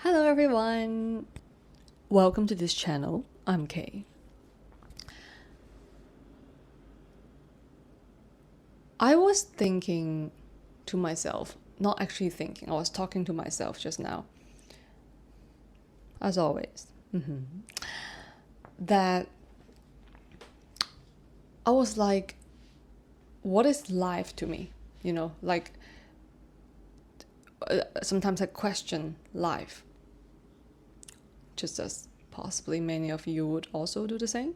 Hello everyone! Welcome to this channel. I'm Kay. I was thinking to myself, not actually thinking, I was talking to myself just now, as always, that I was like, what is life to me? Sometimes I question life. Just as possibly many of you would also do the same.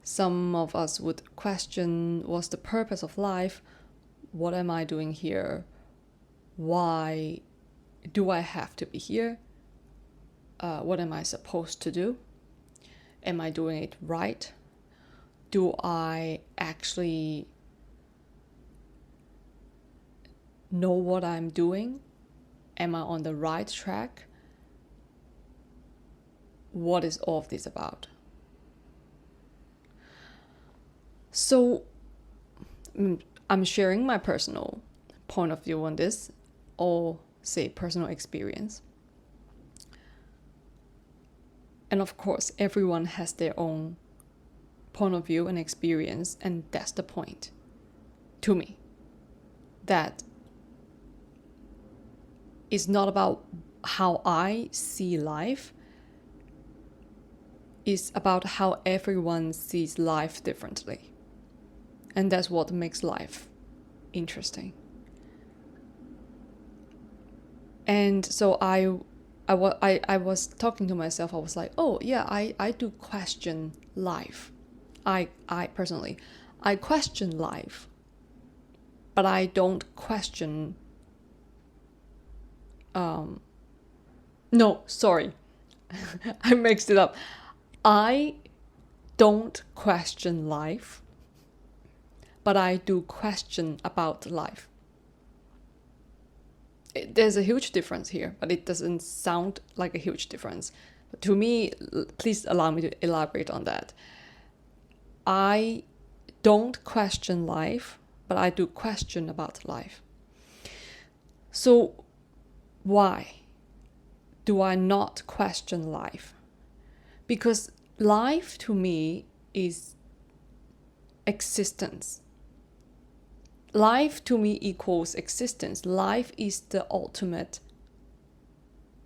Some of us would question, what's the purpose of life? What am I doing here? Why do I have to be here? What am I supposed to do? Am I doing it right? Do I actually know what I'm doing? Am I on the right track? What is all of this about? So I'm sharing my personal point of view on this, or say personal experience. And of course, everyone has their own point of view and experience, and that's the point to me. That it's not about how I see life, it's about how everyone sees life differently. And that's what makes life interesting. And so I was talking to myself. I was like, oh yeah, I do question life. I personally, I question life, but I don't question. No, sorry, I mixed it up. I don't question life, but I do question about life. There's a huge difference here, but it doesn't sound like a huge difference. But to me, please allow me to elaborate on that. I don't question life, but I do question about life. So why do I not question life? Because life to me is existence. Life to me equals existence. Life is the ultimate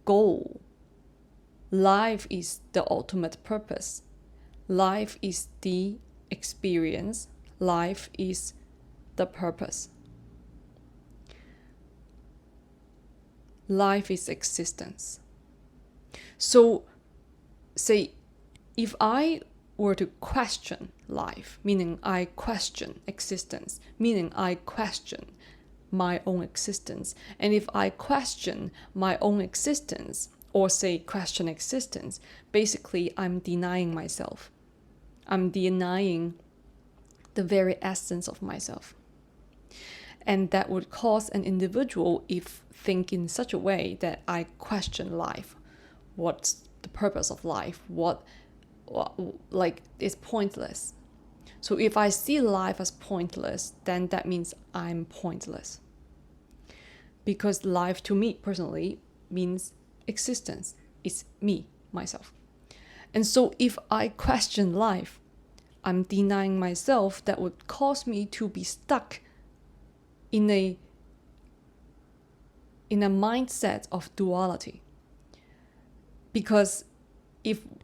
goal. Life is the ultimate purpose. Life is the experience. Life is the purpose. Life is existence. So, say, if I were to question life, meaning I question existence, meaning I question my own existence, and if I question my own existence, or say question existence, basically I'm denying myself. I'm denying the very essence of myself. And that would cause an individual, if think in such a way that I question life, what's the purpose of life, what like it's pointless. So if I see life as pointless, then that means I'm pointless. Because life to me personally means existence. It's me, myself. And so if I question life, I'm denying myself. That would cause me to be stuck in a mindset of duality. Because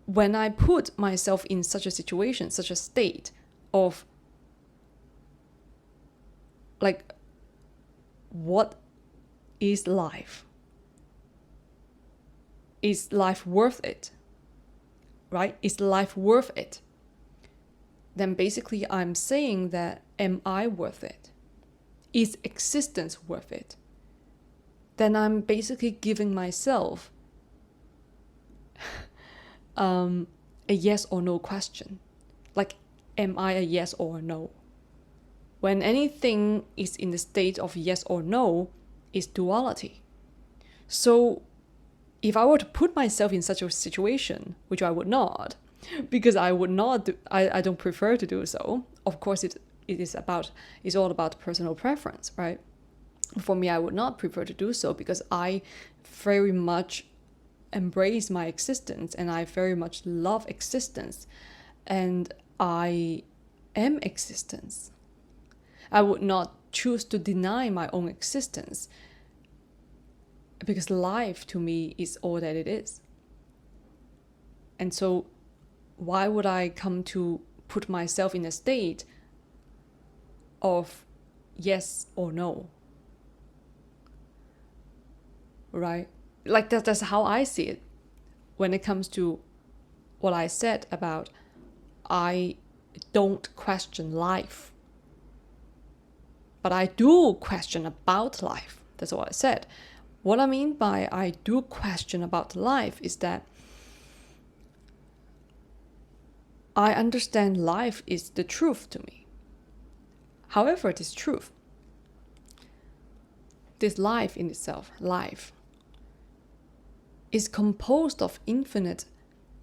when I put myself in such a situation, such a state of like, what is life? Is life worth it? Right? Is life worth it? Then basically I'm saying that, am I worth it? Is existence worth it? Then I'm basically giving myself a yes or no question. Like, am I a yes or no? When anything is in the state of yes or no, it's duality. So if I were to put myself in such a situation, which I would not, because I don't prefer to do so. Of course, it's all about personal preference, right? For me, I would not prefer to do so because I very much embrace my existence, and I very much love existence, and I am existence. I would not choose to deny my own existence, because life to me is all that it is. And so why would I come to put myself in a state of yes or no? Right? Like that's how I see it when it comes to what I said about I don't question life, but I do question about life. That's what I said. What I mean by I do question about life is that I understand life is the truth to me. However, this truth, this life in itself, life, is composed of infinite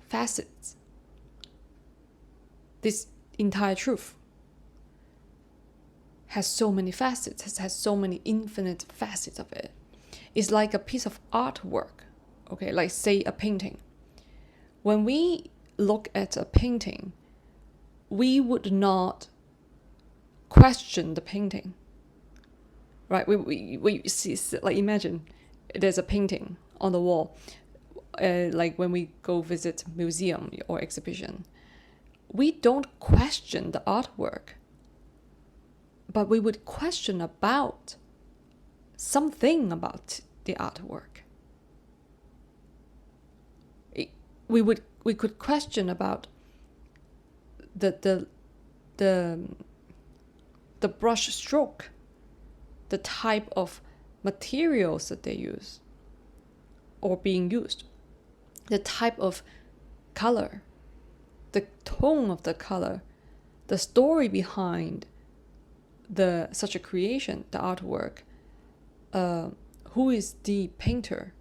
facets. This entire truth has so many facets, has so many infinite facets of it. It's like a piece of artwork, okay, like say a painting. When we look at a painting, we would not question the painting, right? We see, like imagine there's a painting on the wall, like when we go visit museum or exhibition, we don't question the artwork, but we would question about something about the artwork. We could question about the brush stroke, the type of materials that they use or being used, the type of color, the tone of the color, the story behind such a creation, the artwork, who is the painter,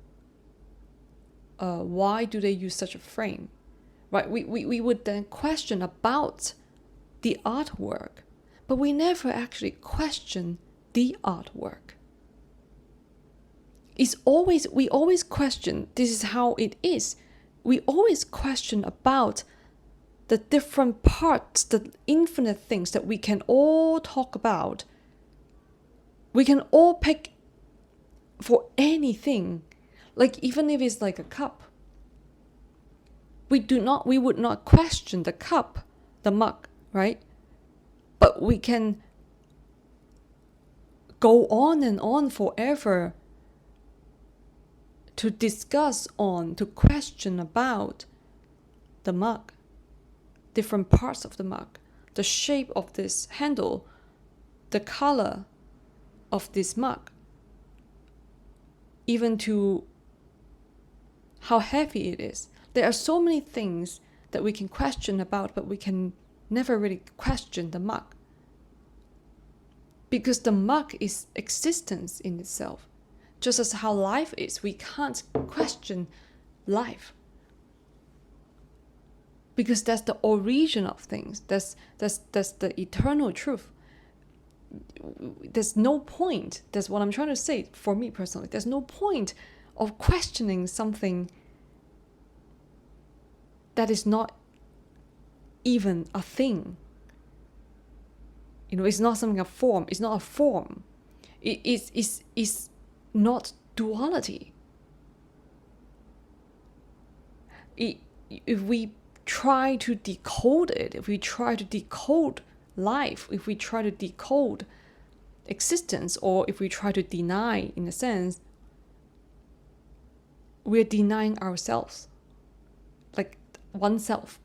why do they use such a frame, right? We would then question about the artwork, but we never actually question the artwork. We always question, this is how it is. We always question about the different parts, the infinite things that we can all talk about. We can all pick for anything, like even if it's like a cup. We would not question the cup, the mug, right? But we can go on and on forever to discuss on, to question about the mug, different parts of the mug, the shape of this handle, the color of this mug, even to how heavy it is. There are so many things that we can question about, but we can never really question the mug. Because the mug is existence in itself. Just as how life is, we can't question life. Because that's the origin of things. That's the eternal truth. There's no point, that's what I'm trying to say for me personally, there's no point of questioning something that is not even a thing. It's not something, a form. It's not a form. It is not duality. If we try to decode it, if we try to decode life, if we try to decode existence, or if we try to deny, in a sense, we're denying ourselves, like oneself,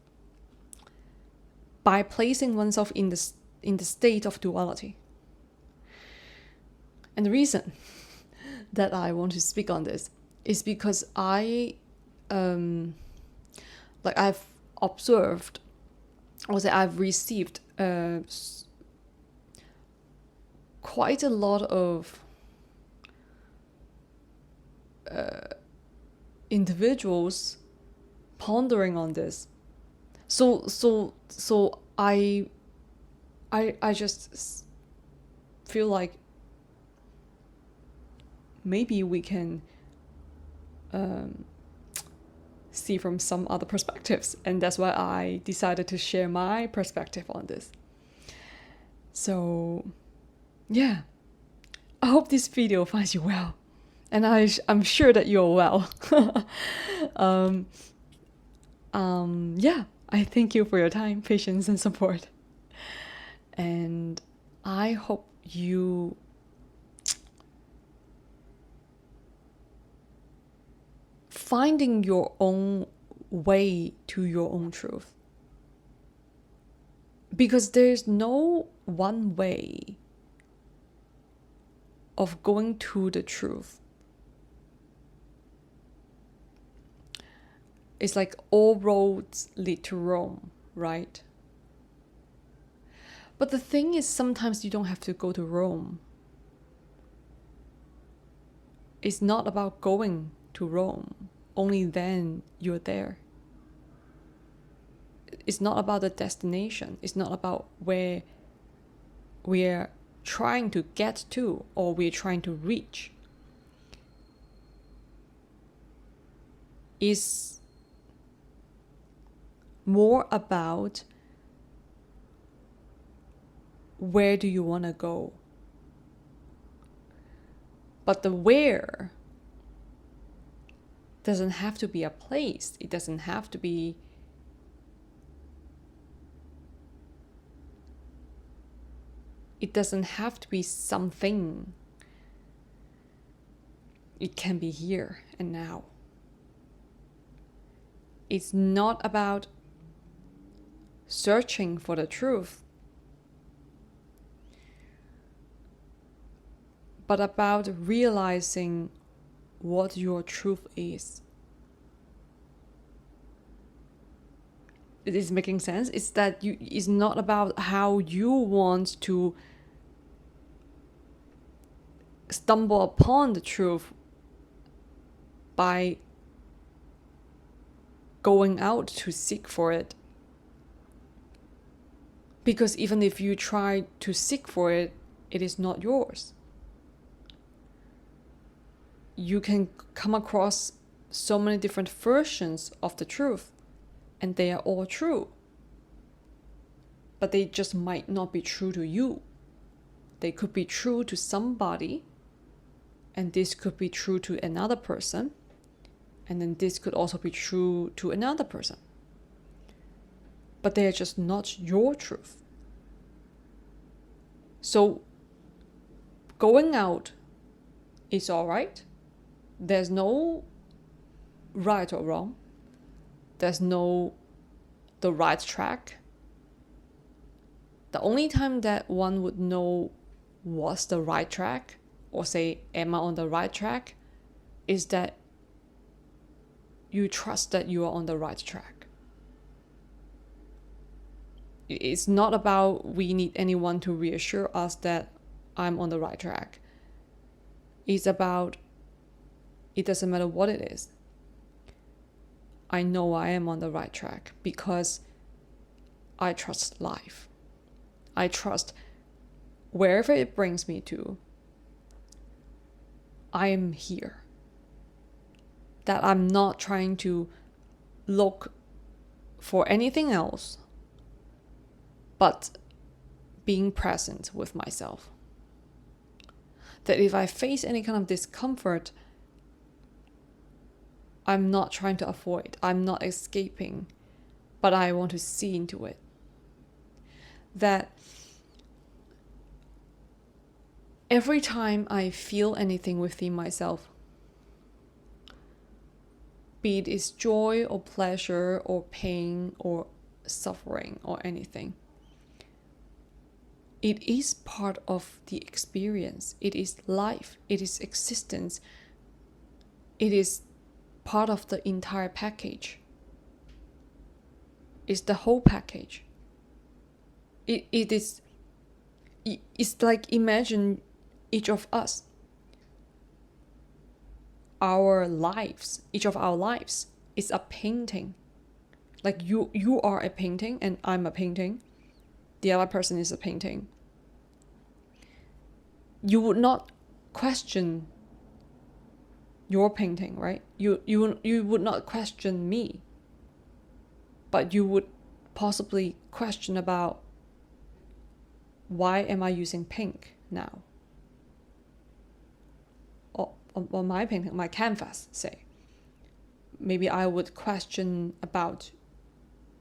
by placing oneself in the state of duality. And the reason that I want to speak on this is because I've observed, or say I've received quite a lot of individuals pondering on this. So I just feel like maybe we can see from some other perspectives. And that's why I decided to share my perspective on this. So, yeah, I hope this video finds you well. And I'm sure that you're well. Yeah, I thank you for your time, patience, and support. And I hope you finding your own way to your own truth. Because there's no one way of going to the truth. It's like all roads lead to Rome, right? But the thing is, sometimes you don't have to go to Rome. It's not about going to Rome. Only then you're there. It's not about the destination. It's not about where we're trying to get to or we're trying to reach. It's more about where do you want to go. But the where doesn't have to be a place. It doesn't have to be something. It can be here and now. It's not about searching for the truth, but about realizing what your truth is. It is making sense. It's that it's not about how you want to stumble upon the truth by going out to seek for it. Because even if you try to seek for it, it is not yours. You can come across so many different versions of the truth, and they are all true. But they just might not be true to you. They could be true to somebody, and this could be true to another person, and then this could also be true to another person. But they are just not your truth. So going out is all right. There's no right or wrong. There's no the right track. The only time that one would know what's the right track, or say, am I on the right track, is that you trust that you are on the right track. It's not about we need anyone to reassure us that I'm on the right track. It's about, it doesn't matter what it is. I know I am on the right track because I trust life. I trust wherever it brings me to, I am here. That I'm not trying to look for anything else but being present with myself. That if I face any kind of discomfort, I'm not trying to avoid, I'm not escaping, but I want to see into it. That every time I feel anything within myself, be it is joy or pleasure or pain or suffering or anything, it is part of the experience. It is life. It is existence. It is part of the entire package. It's the whole package. It's like, imagine each of us, each of our lives is a painting. Like you are a painting and I'm a painting. The other person is a painting. You would not question your painting, right? You would not question me, but you would possibly question about, why am I using pink now? Or on my painting, my canvas, say. Maybe I would question about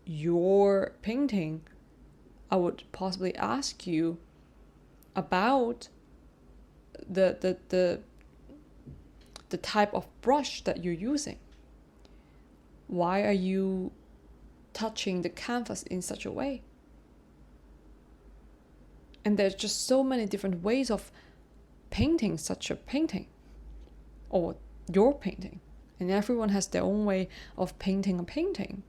your painting. I would possibly ask you about the type of brush that you're using. Why are you touching the canvas in such a way? And there's just so many different ways of painting such a painting, or your painting. And everyone has their own way of painting a painting,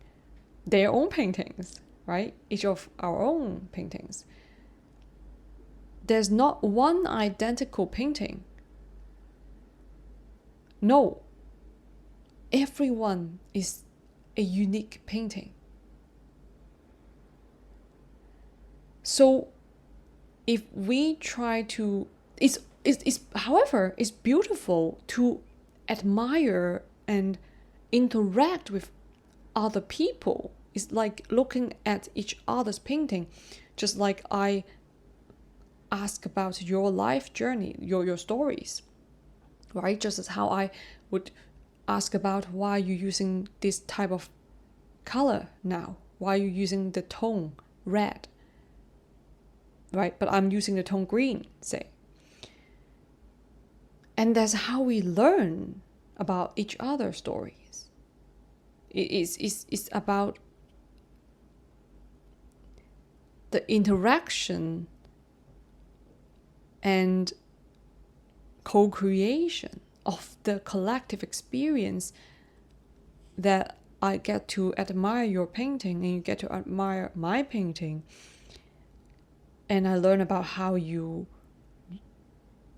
their own paintings, right? Each of our own paintings. There's not one identical painting. No, everyone is a unique painting. So if we try to, however, it's beautiful to admire and interact with other people. It's like looking at each other's painting, just like I ask about your life journey, your stories, right? Just as how I would ask about why you're using this type of color now, why you're using the tone red, right? But I'm using the tone green, say. And that's how we learn about each other's stories. It's about the interaction and co-creation of the collective experience that I get to admire your painting and you get to admire my painting. And I learn about how you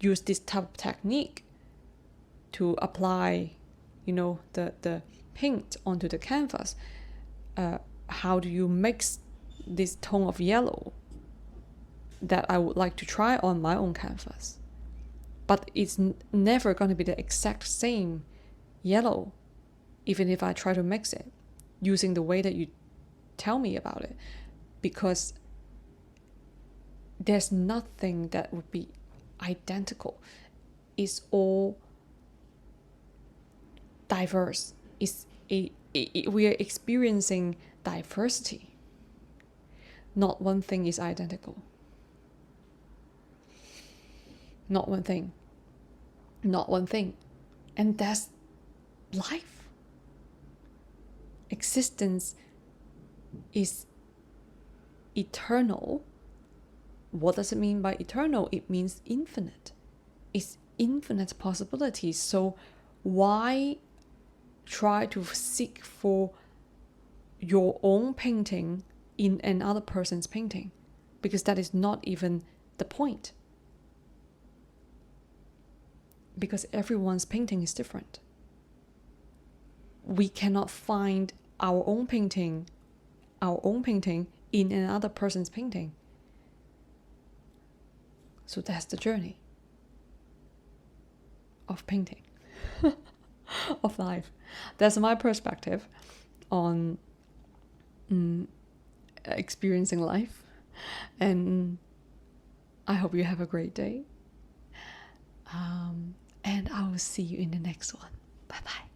use this type of technique to apply, the paint onto the canvas. How do you mix this tone of yellow that I would like to try on my own canvas? But it's never going to be the exact same yellow, even if I try to mix it using the way that you tell me about it, because there's nothing that would be identical. It's all diverse. We are experiencing diversity. Not one thing is identical. Not one thing. Not one thing. And that's life. Existence is eternal. What does it mean by eternal? It means infinite. It's infinite possibilities. So why try to seek for your own painting in another person's painting? Because that is not even the point. Because everyone's painting is different. We cannot find our own painting in another person's painting. So that's the journey of painting, of life. That's my perspective on experiencing life. And I hope you have a great day. And I will see you in the next one. Bye-bye.